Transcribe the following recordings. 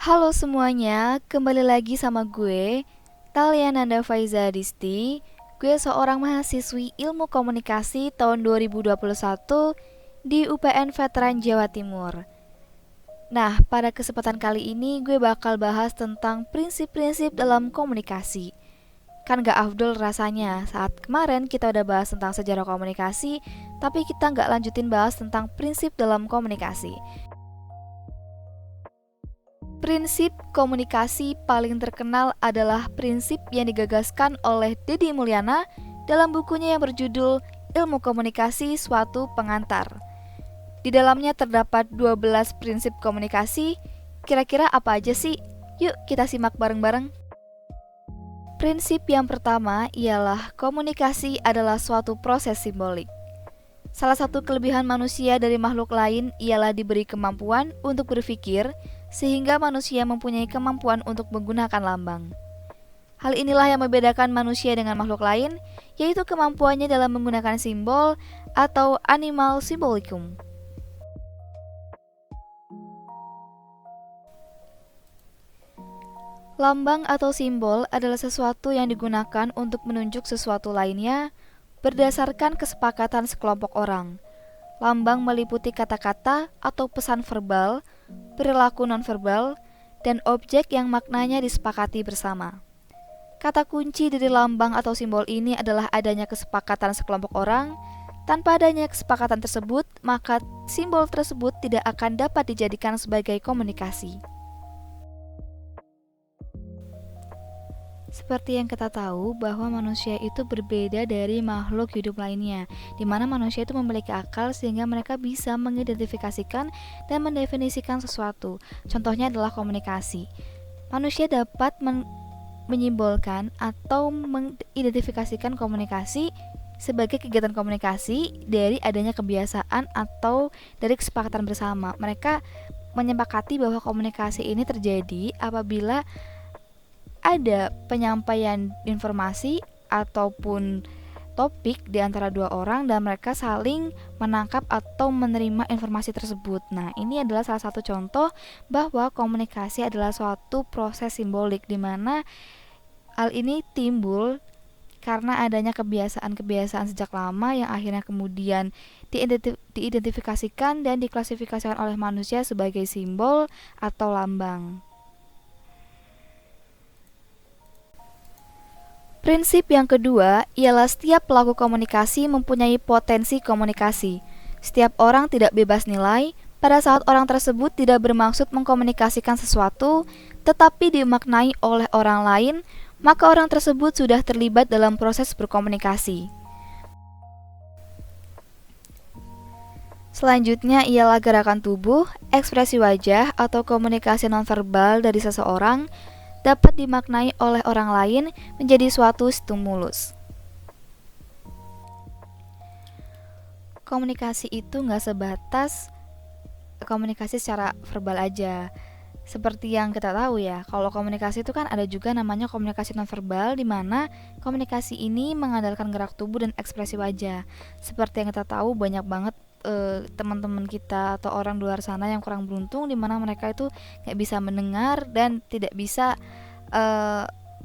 Halo semuanya, kembali lagi sama gue, Talia Nanda Faiza Disti. Gue seorang mahasiswi Ilmu Komunikasi tahun 2021 di UPN Veteran Jawa Timur. Nah, pada kesempatan kali ini gue bakal bahas tentang prinsip-prinsip dalam komunikasi. Kan gak afdol rasanya saat kemarin kita udah bahas tentang sejarah komunikasi, tapi kita gak lanjutin bahas tentang prinsip dalam komunikasi. Prinsip komunikasi paling terkenal adalah prinsip yang digagaskan oleh Deddy Mulyana dalam bukunya yang berjudul Ilmu Komunikasi Suatu Pengantar. Di dalamnya terdapat 12 prinsip komunikasi. Kira-kira apa aja sih? Yuk kita simak bareng-bareng. Prinsip yang pertama ialah komunikasi adalah suatu proses simbolik. Salah satu kelebihan manusia dari makhluk lain ialah diberi kemampuan untuk berpikir, sehingga manusia mempunyai kemampuan untuk menggunakan lambang. Hal inilah yang membedakan manusia dengan makhluk lain, yaitu kemampuannya dalam menggunakan simbol atau animal symbolicum. Lambang atau simbol adalah sesuatu yang digunakan untuk menunjuk sesuatu lainnya berdasarkan kesepakatan sekelompok orang. Lambang meliputi kata-kata atau pesan verbal, perilaku nonverbal, dan objek yang maknanya disepakati bersama. Kata kunci dari lambang atau simbol ini adalah adanya kesepakatan sekelompok orang. Tanpa adanya kesepakatan tersebut, maka simbol tersebut tidak akan dapat dijadikan sebagai komunikasi. Seperti yang kita tahu bahwa manusia itu berbeda dari makhluk hidup lainnya, di mana manusia itu memiliki akal sehingga mereka bisa mengidentifikasikan dan mendefinisikan sesuatu. Contohnya adalah komunikasi. Manusia dapat menyimbolkan atau mengidentifikasikan komunikasi sebagai kegiatan komunikasi dari adanya kebiasaan atau dari kesepakatan bersama. Mereka menyepakati bahwa komunikasi ini terjadi apabila ada penyampaian informasi ataupun topik di antara dua orang dan mereka saling menangkap atau menerima informasi tersebut. Nah, ini adalah salah satu contoh bahwa komunikasi adalah suatu proses simbolik di mana hal ini timbul karena adanya kebiasaan-kebiasaan sejak lama yang akhirnya kemudian diidentifikasikan dan diklasifikasikan oleh manusia sebagai simbol atau lambang. Prinsip yang kedua ialah setiap pelaku komunikasi mempunyai potensi komunikasi. Setiap orang tidak bebas nilai pada saat orang tersebut tidak bermaksud mengkomunikasikan sesuatu, tetapi dimaknai oleh orang lain, maka orang tersebut sudah terlibat dalam proses berkomunikasi. Selanjutnya ialah gerakan tubuh, ekspresi wajah, atau komunikasi nonverbal dari seseorang dapat dimaknai oleh orang lain menjadi suatu stimulus. Komunikasi itu nggak sebatas komunikasi secara verbal aja. Seperti yang kita tahu ya, kalau komunikasi itu kan ada juga namanya komunikasi nonverbal, di mana komunikasi ini mengandalkan gerak tubuh dan ekspresi wajah. Seperti yang kita tahu banyak banget teman-teman kita atau orang di luar sana yang kurang beruntung, di mana mereka itu nggak bisa mendengar dan tidak bisa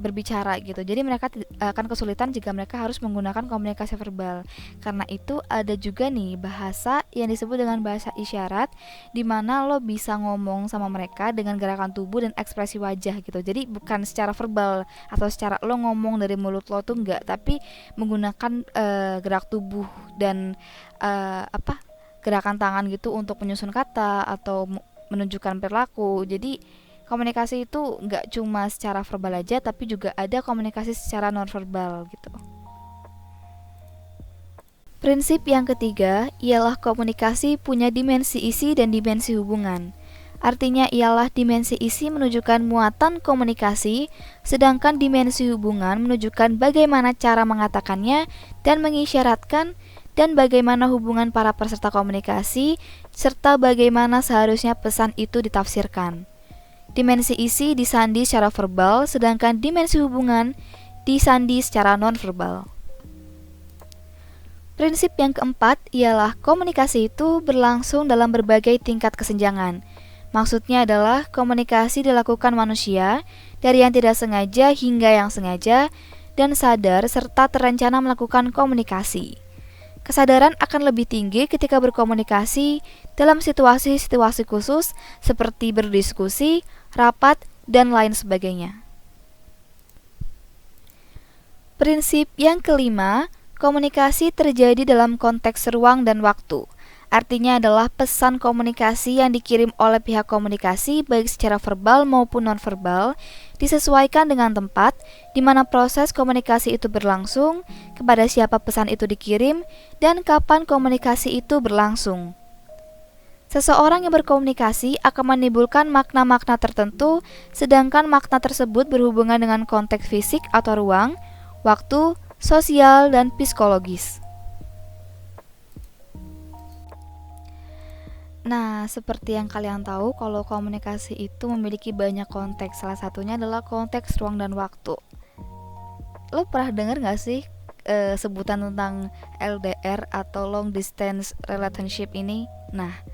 berbicara gitu. Jadi mereka akan kesulitan jika mereka harus menggunakan komunikasi verbal. Karena itu ada juga nih bahasa yang disebut dengan bahasa isyarat, di mana lo bisa ngomong sama mereka dengan gerakan tubuh dan ekspresi wajah gitu. Jadi bukan secara verbal atau secara lo ngomong dari mulut lo tuh enggak, tapi menggunakan gerak tubuh dan gerakan tangan gitu untuk menyusun kata atau menunjukkan perilaku. Jadi komunikasi itu nggak cuma secara verbal aja, tapi juga ada komunikasi secara nonverbal gitu. Prinsip yang ketiga ialah komunikasi punya dimensi isi dan dimensi hubungan. Artinya ialah dimensi isi menunjukkan muatan komunikasi, sedangkan dimensi hubungan menunjukkan bagaimana cara mengatakannya dan mengisyaratkan dan bagaimana hubungan para peserta komunikasi, serta bagaimana seharusnya pesan itu ditafsirkan. Dimensi isi disandi secara verbal, sedangkan dimensi hubungan disandi secara nonverbal. Prinsip yang keempat ialah komunikasi itu berlangsung dalam berbagai tingkat kesenjangan. Maksudnya adalah komunikasi dilakukan manusia dari yang tidak sengaja hingga yang sengaja dan sadar serta terencana melakukan komunikasi. Kesadaran akan lebih tinggi ketika berkomunikasi dalam situasi-situasi khusus seperti berdiskusi, rapat, dan lain sebagainya. Prinsip yang kelima, komunikasi terjadi dalam konteks ruang dan waktu. Artinya adalah pesan komunikasi yang dikirim oleh pihak komunikasi baik secara verbal maupun nonverbal disesuaikan dengan tempat di mana proses komunikasi itu berlangsung, kepada siapa pesan itu dikirim, dan kapan komunikasi itu berlangsung. Seseorang yang berkomunikasi akan menimbulkan makna-makna tertentu, sedangkan makna tersebut berhubungan dengan konteks fisik atau ruang, waktu, sosial, dan psikologis. Nah, seperti yang kalian tahu, kalau komunikasi itu memiliki banyak konteks. Salah satunya adalah konteks ruang dan waktu. Lo pernah dengar gak sih sebutan tentang LDR atau long distance relationship ini? Nah,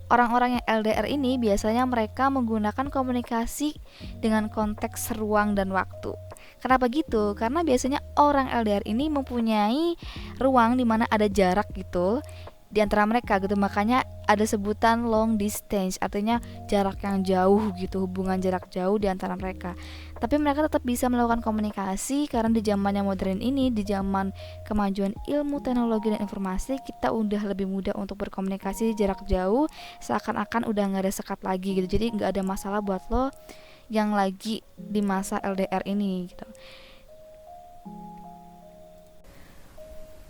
orang-orang yang LDR ini biasanya mereka menggunakan komunikasi dengan konteks ruang dan waktu. Kenapa gitu? Karena biasanya orang LDR ini mempunyai ruang di mana ada jarak gitu di antara mereka gitu, makanya ada sebutan long distance, artinya jarak yang jauh gitu, hubungan jarak jauh di antara mereka. Tapi mereka tetap bisa melakukan komunikasi karena di zaman yang modern ini, di zaman kemajuan ilmu teknologi dan informasi, kita udah lebih mudah untuk berkomunikasi jarak jauh, seakan-akan udah nggak ada sekat lagi gitu. Jadi nggak ada masalah buat lo yang lagi di masa LDR ini gitu.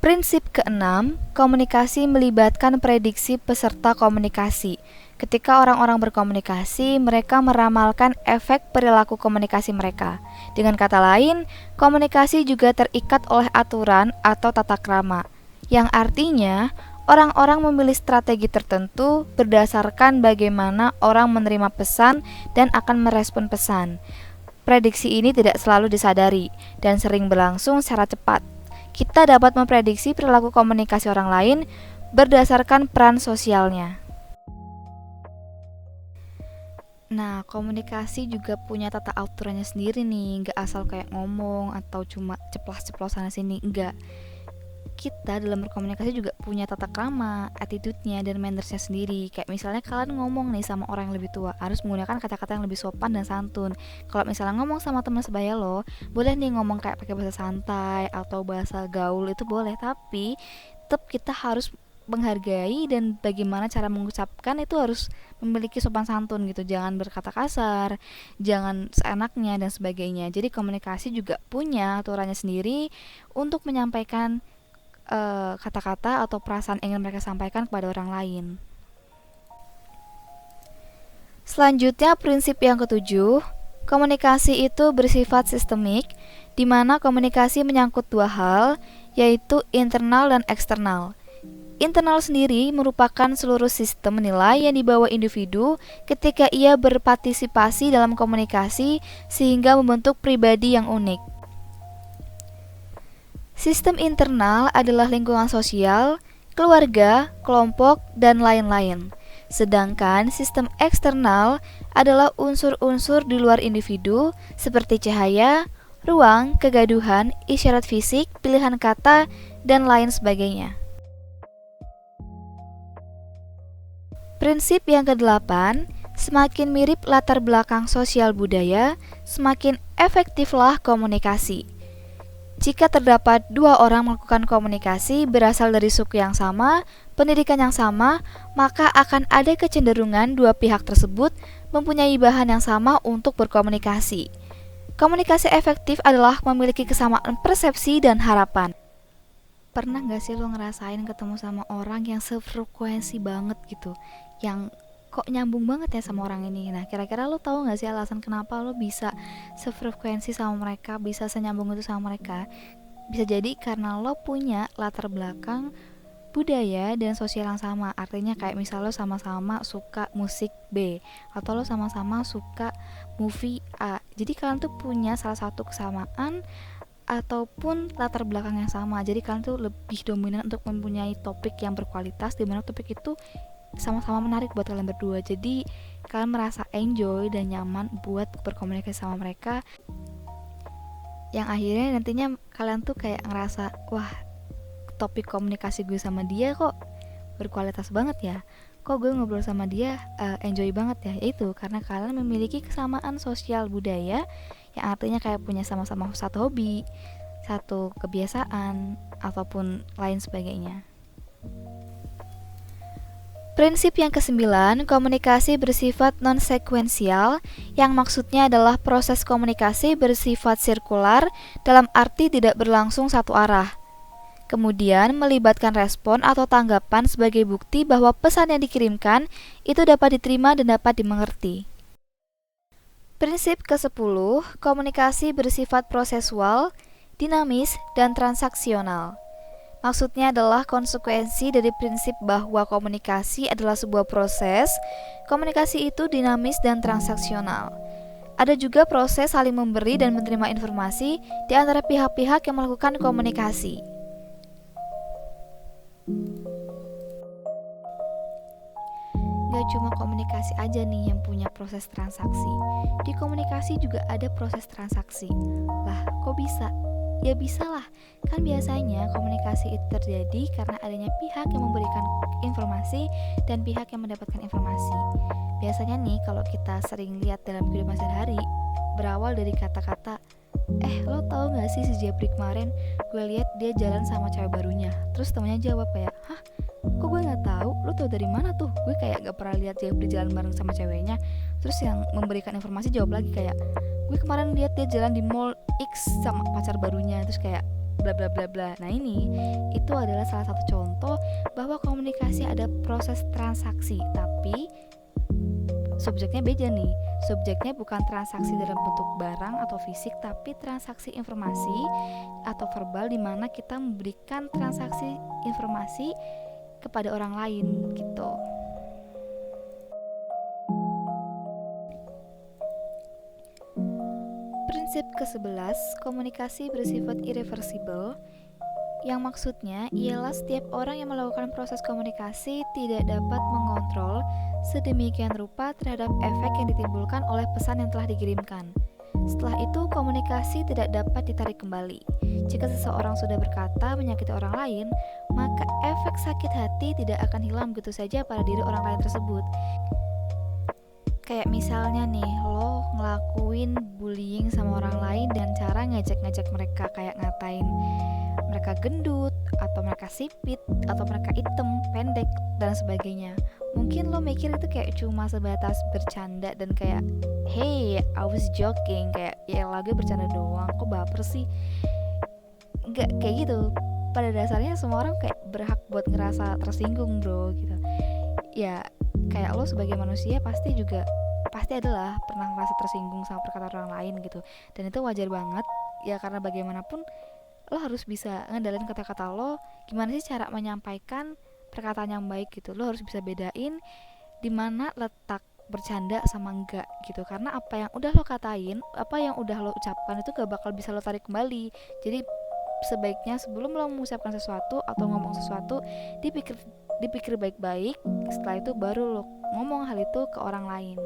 Prinsip keenam, komunikasi melibatkan prediksi peserta komunikasi. Ketika orang-orang berkomunikasi, mereka meramalkan efek perilaku komunikasi mereka. Dengan kata lain, komunikasi juga terikat oleh aturan atau tata krama, yang artinya orang-orang memilih strategi tertentu berdasarkan bagaimana orang menerima pesan dan akan merespon pesan. Prediksi ini tidak selalu disadari dan sering berlangsung secara cepat. Kita dapat memprediksi perilaku komunikasi orang lain berdasarkan peran sosialnya. Nah, komunikasi juga punya tata aturannya sendiri nih, nggak asal kayak ngomong atau cuma ceplos-ceplos sana sini, enggak. Kita dalam berkomunikasi juga punya tata krama, attitude-nya, dan mannersnya sendiri. Kayak misalnya kalian ngomong nih sama orang yang lebih tua, harus menggunakan kata-kata yang lebih sopan dan santun. Kalau misalnya ngomong sama teman sebaya lo, boleh nih ngomong kayak pakai bahasa santai atau bahasa gaul, itu boleh. Tapi tetap kita harus menghargai dan bagaimana cara mengucapkan itu harus memiliki sopan santun gitu. Jangan berkata kasar, jangan seenaknya dan sebagainya. Jadi komunikasi juga punya aturannya sendiri untuk menyampaikan kata-kata atau perasaan yang ingin mereka sampaikan kepada orang lain. Selanjutnya, prinsip yang ketujuh, komunikasi itu bersifat sistemik, di mana komunikasi menyangkut dua hal, yaitu internal dan eksternal. Internal sendiri merupakan seluruh sistem nilai yang dibawa individu ketika ia berpartisipasi dalam komunikasi sehingga membentuk pribadi yang unik. Sistem internal adalah lingkungan sosial, keluarga, kelompok, dan lain-lain. Sedangkan sistem eksternal adalah unsur-unsur di luar individu seperti cahaya, ruang, kegaduhan, isyarat fisik, pilihan kata, dan lain sebagainya. Prinsip yang kedelapan, semakin mirip latar belakang sosial budaya, semakin efektiflah komunikasi. Jika terdapat dua orang melakukan komunikasi berasal dari suku yang sama, pendidikan yang sama, maka akan ada kecenderungan dua pihak tersebut mempunyai bahan yang sama untuk berkomunikasi. Komunikasi efektif adalah memiliki kesamaan persepsi dan harapan. Pernah gak sih lo ngerasain ketemu sama orang yang sefrekuensi banget gitu, yang kok nyambung banget ya sama orang ini. Nah, kira-kira lo tahu gak sih alasan kenapa lo bisa sefrekuensi sama mereka, bisa senyambung itu sama mereka? Bisa jadi karena lo punya latar belakang budaya dan sosial yang sama. Artinya kayak misal lo sama-sama suka musik B atau lo sama-sama suka movie A. Jadi kalian tuh punya salah satu kesamaan ataupun latar belakang yang sama. Jadi kalian tuh lebih dominan untuk mempunyai topik yang berkualitas, di mana topik itu sama-sama menarik buat kalian berdua. Jadi kalian merasa enjoy dan nyaman buat berkomunikasi sama mereka, yang akhirnya nantinya kalian tuh kayak ngerasa, wah, topik komunikasi gue sama dia kok berkualitas banget ya, kok gue ngobrol sama dia enjoy banget ya. Itu karena kalian memiliki kesamaan sosial budaya, yang artinya kayak punya sama-sama satu hobi, satu kebiasaan, ataupun lain sebagainya. Prinsip yang ke-9, komunikasi bersifat non-sekuensial, yang maksudnya adalah proses komunikasi bersifat sirkular dalam arti tidak berlangsung satu arah. Kemudian melibatkan respon atau tanggapan sebagai bukti bahwa pesan yang dikirimkan itu dapat diterima dan dapat dimengerti. Prinsip ke-10, komunikasi bersifat prosesual, dinamis, dan transaksional. Maksudnya adalah konsekuensi dari prinsip bahwa komunikasi adalah sebuah proses. Komunikasi itu dinamis dan transaksional. Ada juga proses saling memberi dan menerima informasi di antara pihak-pihak yang melakukan komunikasi. Gak cuma komunikasi aja nih yang punya proses transaksi. Di komunikasi juga ada proses transaksi. Lah, kok bisa? Ya bisa lah, kan biasanya komunikasi itu terjadi karena adanya pihak yang memberikan informasi dan pihak yang mendapatkan informasi. Biasanya nih kalau kita sering lihat dalam kehidupan sehari-hari, berawal dari kata-kata, lo tau gak sih si Jepri kemarin gue lihat dia jalan sama cewek barunya. Terus temennya jawab kayak, hah? Kok gue gak tahu? Lo tau dari mana tuh? Gue kayak gak pernah lihat Jepri jalan bareng sama ceweknya. Terus yang memberikan informasi jawab lagi kayak, gue kemarin lihat dia jalan di mall X sama pacar barunya. Terus kayak bla bla bla bla. Nah ini itu adalah salah satu contoh bahwa komunikasi ada proses transaksi, tapi subjeknya beda nih. Subjeknya bukan transaksi dalam bentuk barang atau fisik, tapi transaksi informasi atau verbal, di mana kita memberikan transaksi informasi kepada orang lain gitu. Prinsip ke-11, komunikasi bersifat irreversible, yang maksudnya ialah setiap orang yang melakukan proses komunikasi tidak dapat mengontrol sedemikian rupa terhadap efek yang ditimbulkan oleh pesan yang telah dikirimkan. Setelah itu, komunikasi tidak dapat ditarik kembali. Jika seseorang sudah berkata menyakiti orang lain, maka efek sakit hati tidak akan hilang begitu saja pada diri orang lain tersebut. Kayak misalnya nih, lo ngelakuin bullying sama orang lain dan cara ngejek-ngejek mereka, kayak ngatain mereka gendut, atau mereka sipit, atau mereka hitam, pendek, dan sebagainya. Mungkin lo mikir itu kayak cuma sebatas bercanda dan kayak, hey, I was joking, kayak ya lagi bercanda doang, kok baper sih? Enggak kayak gitu. Pada dasarnya semua orang kayak berhak buat ngerasa tersinggung, bro, gitu. Ya kayak lo sebagai manusia pasti adalah pernah merasa tersinggung sama perkataan orang lain gitu, dan itu wajar banget ya, karena bagaimanapun lo harus bisa ngendalin kata-kata lo, gimana sih cara menyampaikan perkataan yang baik gitu. Lo harus bisa bedain di mana letak bercanda sama enggak gitu, karena apa yang udah lo katain, apa yang udah lo ucapkan itu gak bakal bisa lo tarik kembali. Jadi sebaiknya sebelum lo mengucapkan sesuatu atau ngomong sesuatu, dipikir baik-baik. Setelah itu baru lo ngomong hal itu ke orang lain.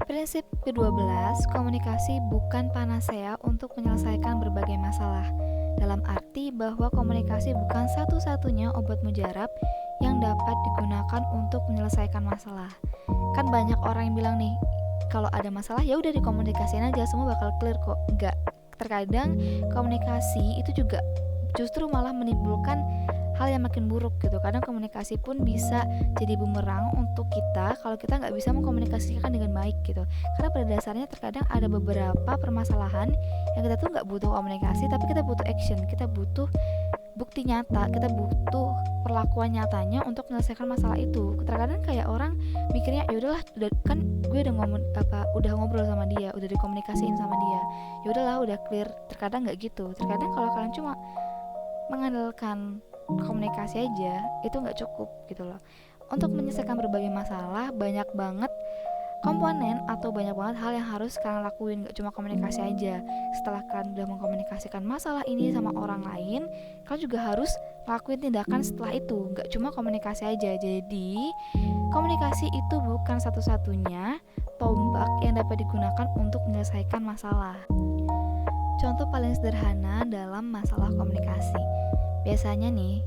Prinsip ke-12, komunikasi bukan panacea untuk menyelesaikan berbagai masalah. Dalam arti bahwa komunikasi bukan satu-satunya obat mujarab yang dapat digunakan untuk menyelesaikan masalah. Kan banyak orang yang bilang nih, kalau ada masalah ya udah dikomunikasiin aja, semua bakal clear kok. Enggak. Terkadang komunikasi itu juga justru malah menimbulkan hal yang makin buruk gitu. Kadang komunikasi pun bisa jadi bumerang untuk kita kalau kita nggak bisa mengkomunikasikan dengan baik gitu. Karena pada dasarnya terkadang ada beberapa permasalahan yang kita tuh nggak butuh komunikasi, tapi kita butuh action, kita butuh bukti nyata, kita butuh perlakuan nyatanya untuk menyelesaikan masalah itu. Terkadang kayak orang mikirnya ya udahlah, kan gue udah ngobrol sama dia, udah dikomunikasiin sama dia, ya udahlah, udah clear. Terkadang nggak gitu. Terkadang kalau kalian cuma mengandalkan komunikasi aja, itu nggak cukup gitu loh. Untuk menyelesaikan berbagai masalah, banyak banget komponen atau banyak banget hal yang harus kalian lakuin, gak cuma komunikasi aja. Setelah kalian udah mengkomunikasikan masalah ini sama orang lain, kalian juga harus lakuin tindakan setelah itu, gak cuma komunikasi aja. Jadi komunikasi itu bukan satu-satunya tombak yang dapat digunakan untuk menyelesaikan masalah. Contoh paling sederhana dalam masalah komunikasi, biasanya nih,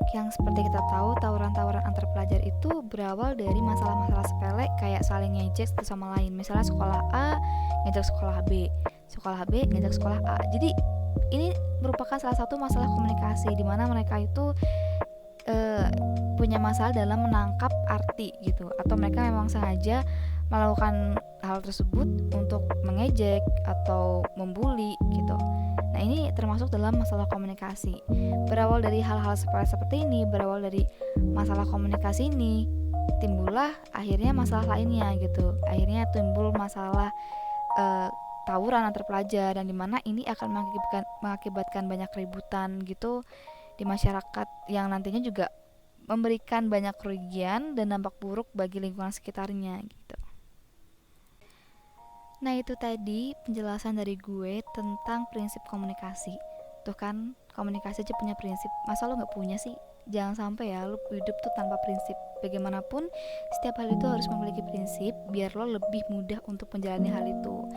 yang seperti kita tahu, tawuran-tawuran antar pelajar itu berawal dari masalah-masalah sepele kayak saling ngejek satu sama lain. Misalnya sekolah A ngejek sekolah B, sekolah B ngejek sekolah A. Jadi ini merupakan salah satu masalah komunikasi di mana mereka itu punya masalah dalam menangkap arti gitu, atau mereka memang sengaja melakukan hal tersebut untuk mengejek atau membuli gitu. Nah, ini termasuk dalam masalah komunikasi. Berawal dari hal-hal seperti ini, berawal dari masalah komunikasi ini, timbullah akhirnya masalah lainnya gitu. Akhirnya timbul masalah tawuran antar pelajar, dan dimana ini akan mengakibatkan banyak keributan gitu di masyarakat yang nantinya juga memberikan banyak kerugian dan dampak buruk bagi lingkungan sekitarnya gitu. Nah, itu tadi penjelasan dari gue tentang prinsip komunikasi. Tuh kan, komunikasi aja punya prinsip, masa lo gak punya sih? Jangan sampai ya lo hidup tuh tanpa prinsip. Bagaimanapun, setiap hal itu harus memiliki prinsip biar lo lebih mudah untuk menjalani hal itu.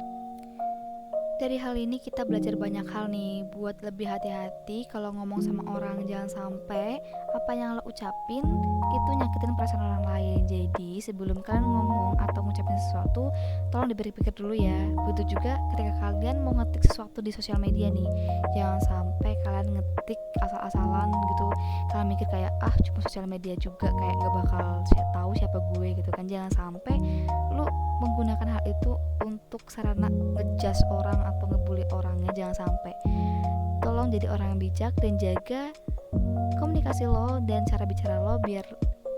Dari hal ini kita belajar banyak hal nih, buat lebih hati-hati kalau ngomong sama orang. Jangan sampai apa yang lo ucapin itu nyakitin perasaan orang lain. Jadi sebelum kalian ngomong atau ngucapin sesuatu, tolong dipikir dulu ya. Begitu juga ketika kalian mau ngetik sesuatu di sosial media nih, jangan sampai kalian ngetik asal-asalan gitu. Kalian mikir kayak cuma sosial media juga, kayak gak bakal tahu siapa gue gitu kan. Jangan sampai lo menggunakan hal itu untuk sarana ngejudge orang atau ngebully orangnya. Jangan sampai. Tolong jadi orang yang bijak dan jaga komunikasi lo dan cara bicara lo biar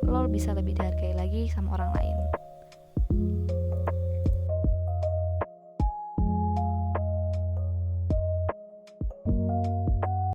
lo bisa lebih dihargai lagi sama orang lain.